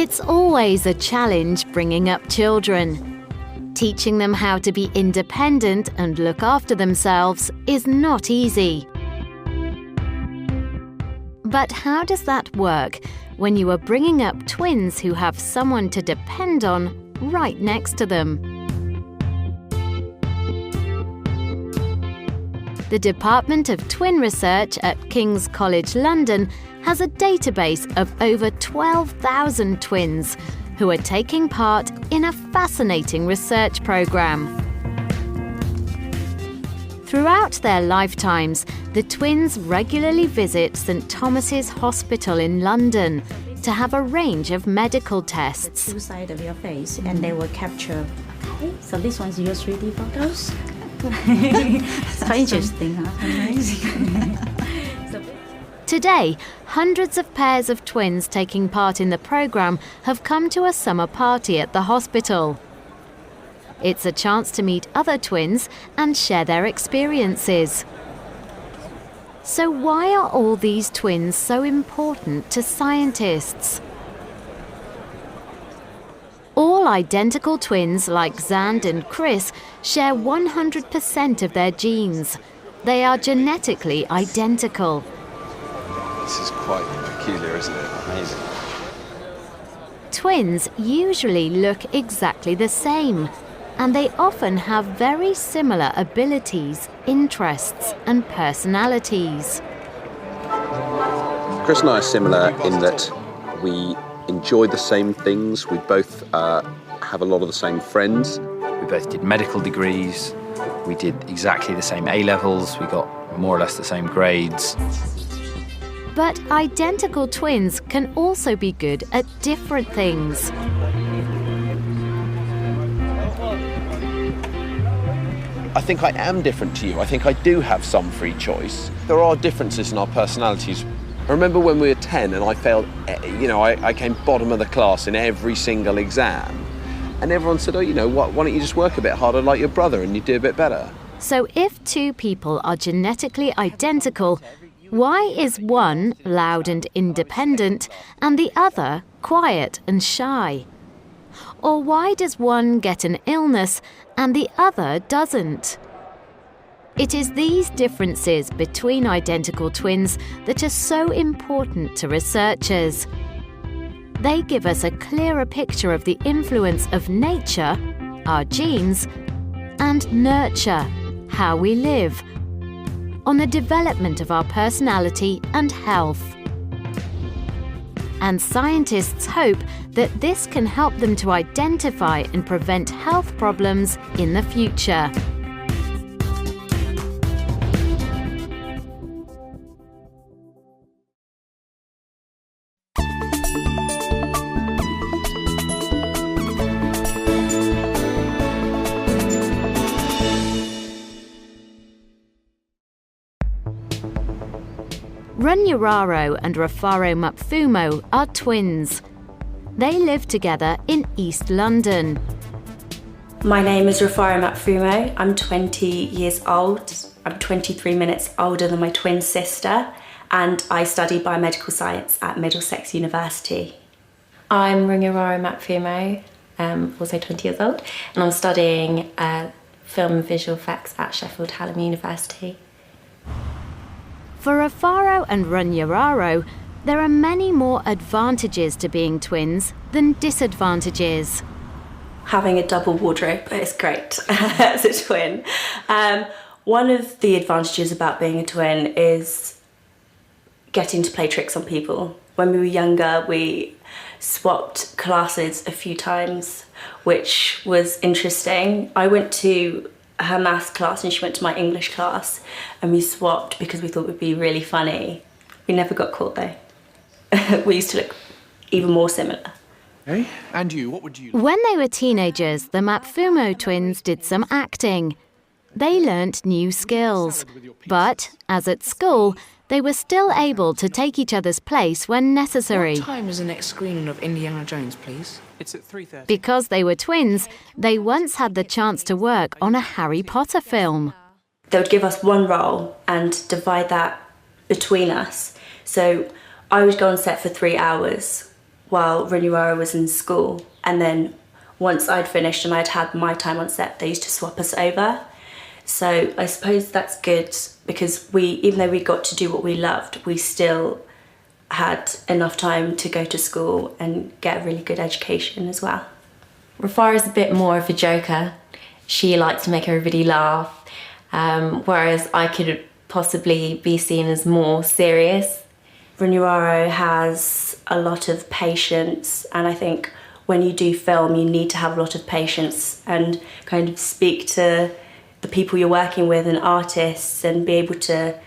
It's always a challenge bringing up children. Teaching them how to be independent and look after themselves is not easy. But how does that work when you are bringing up twins who have someone to depend on right next to them? The Department of Twin Research at King's College London has a database of over 12,000 twins who are taking part in a fascinating research programme. Throughout their lifetimes, the twins regularly visit St Thomas's Hospital in London to have a range of medical tests. Two sides of your face, and they will capture. Okay, so this one's your 3D photos. It's quite interesting, huh? Amazing. Today, hundreds of pairs of twins taking part in the programme have come to a summer party at the hospital. It's a chance to meet other twins and share their experiences. So why are all these twins so important to scientists? All identical twins like Xand and Chris share 100% of their genes. They are genetically identical. This is quite peculiar, isn't it? Amazing. Twins usually look exactly the same, and they often have very similar abilities, interests, and personalities. Chris and I are similar in that we enjoy the same things. We both have a lot of the same friends. We both did medical degrees. We did exactly the same A-levels. We got more or less the same grades. But identical twins can also be good at different things. I think I am different to you. I think I do have some free choice. There are differences in our personalities. I remember when we were 10 and I failed, I came bottom of the class in every single exam. And everyone said, why don't you just work a bit harder like your brother and you do a bit better? So if two people are genetically identical, why is one loud and independent and the other quiet and shy? Or why does one get an illness and the other doesn't? It is these differences between identical twins that are so important to researchers. They give us a clearer picture of the influence of nature, our genes, and nurture, how we live, on the development of our personality and health. And scientists hope that this can help them to identify and prevent health problems in the future. Runyararo and Rufaro Mapfumo are twins. They live together in East London. My name is Rufaro Mapfumo. I'm 20 years old. I'm 23 minutes older than my twin sister, and I study biomedical science at Middlesex University. I'm Runyararo Mapfumo, also 20 years old, and I'm studying film and visual effects at Sheffield Hallam University. For Rufaro and Runyararo, there are many more advantages to being twins than disadvantages. Having a double wardrobe is great as a twin. One of the advantages about being a twin is getting to play tricks on people. When we were younger, we swapped classes a few times, which was interesting. I went to her maths class and she went to my English class, and we swapped because we thought it would be really funny. We never got caught though. We used to look even more similar. Hey, and you, what would you... When they were teenagers, the Mapfumo twins did some acting. They learnt new skills, but, as at school, they were still able to take each other's place when necessary. What time is the next screening of Indiana Jones, please? It's at 3:30. Because they were twins, they once had the chance to work on a Harry Potter film. They would give us one role and divide that between us. So I would go on set for 3 hours while Runyawara was in school. And then once I'd finished and I'd had my time on set, they used to swap us over. So I suppose that's good because even though we got to do what we loved, we still had enough time to go to school and get a really good education as well. Rufara's a bit more of a joker. She likes to make everybody laugh, whereas I could possibly be seen as more serious. Runyawara has a lot of patience, and I think when you do film you need to have a lot of patience and kind of speak to the people you're working with and artists and be able to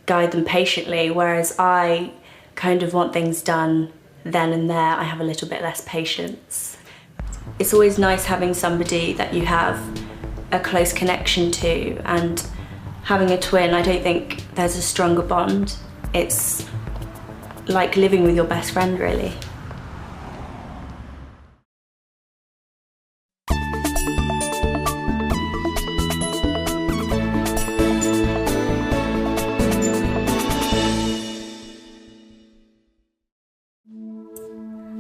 guide them patiently, whereas I kind of want things done then and there. I have a little bit less patience. It's always nice having somebody that you have a close connection to, and having a twin, I don't think there's a stronger bond. It's like living with your best friend, really.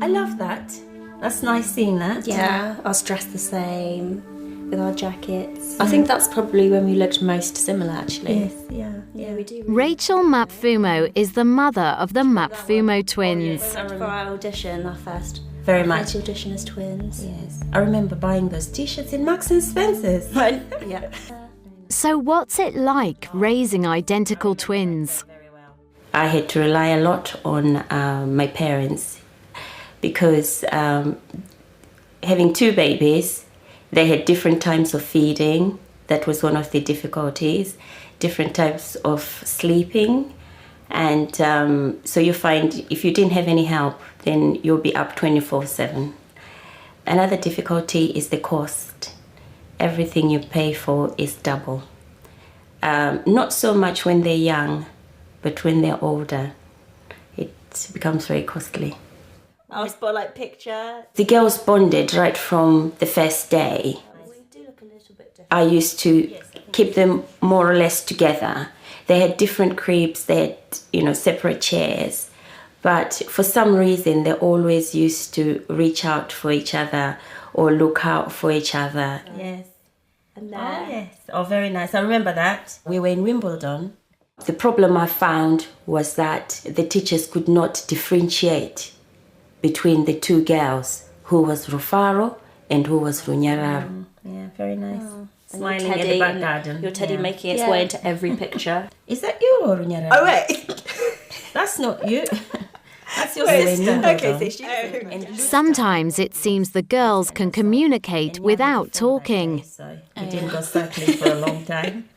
I love that. That's nice seeing that. Yeah, us dressed the same with our jackets. I think that's probably when we looked most similar, actually. Yes, yeah, we do. Rachel Mapfumo is the mother of the Mapfumo twins. For our audition, our first Very much. audition as twins. Yes. I remember buying those t-shirts in Marks and Spencer's. Yeah. So what's it like raising identical twins? I had to rely a lot on my parents because having two babies, they had different times of feeding. That was one of the difficulties. Different types of sleeping. And so you find if you didn't have any help, then you'll be up 24/7. Another difficulty is the cost. Everything you pay for is double. Not so much when they're young, but when they're older, it becomes very costly. Our spotlight picture. The girls bonded right from the first day. I used to keep them more or less together. They had different cribs, they had, separate chairs. But for some reason, they always used to reach out for each other or look out for each other. Yes. And yes. Oh, very nice. I remember that. We were in Wimbledon. The problem I found was that the teachers could not differentiate between the two girls, who was Rufaro and who was Runyararo. Yeah, very nice. Smiling at the back garden. Your teddy making its way into every picture. Is that you or Runyararo? Oh, wait. That's not you. That's your sister. Okay, so she's... Sometimes it seems the girls can communicate without talking. So we didn't go cycling for a long time.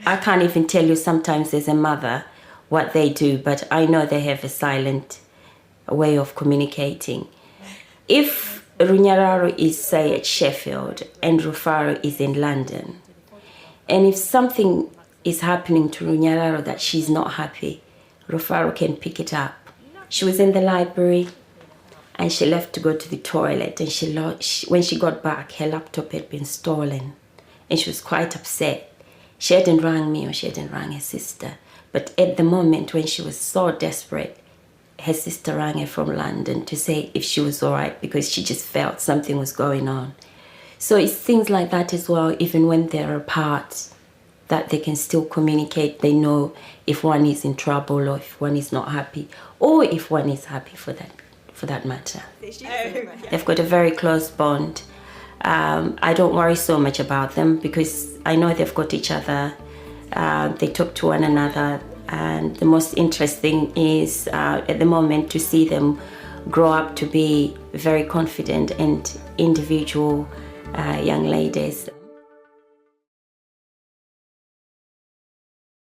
I can't even tell you sometimes as a mother what they do, but I know they have a silent way of communicating. If Runyararo is, say, at Sheffield and Rufaro is in London, and if something is happening to Runyararo that she's not happy, Rufaro can pick it up. She was in the library and she left to go to the toilet, and when she got back, her laptop had been stolen and she was quite upset. She hadn't rang me or she hadn't rang her sister, but at the moment when she was so desperate, her sister rang her from London to say if she was all right because she just felt something was going on. So it's things like that as well, even when they're apart, that they can still communicate. They know if one is in trouble or if one is not happy, or if one is happy for that matter. They've got a very close bond. I don't worry so much about them because I know they've got each other. They talk to one another. And the most interesting is at the moment to see them grow up to be very confident and individual young ladies.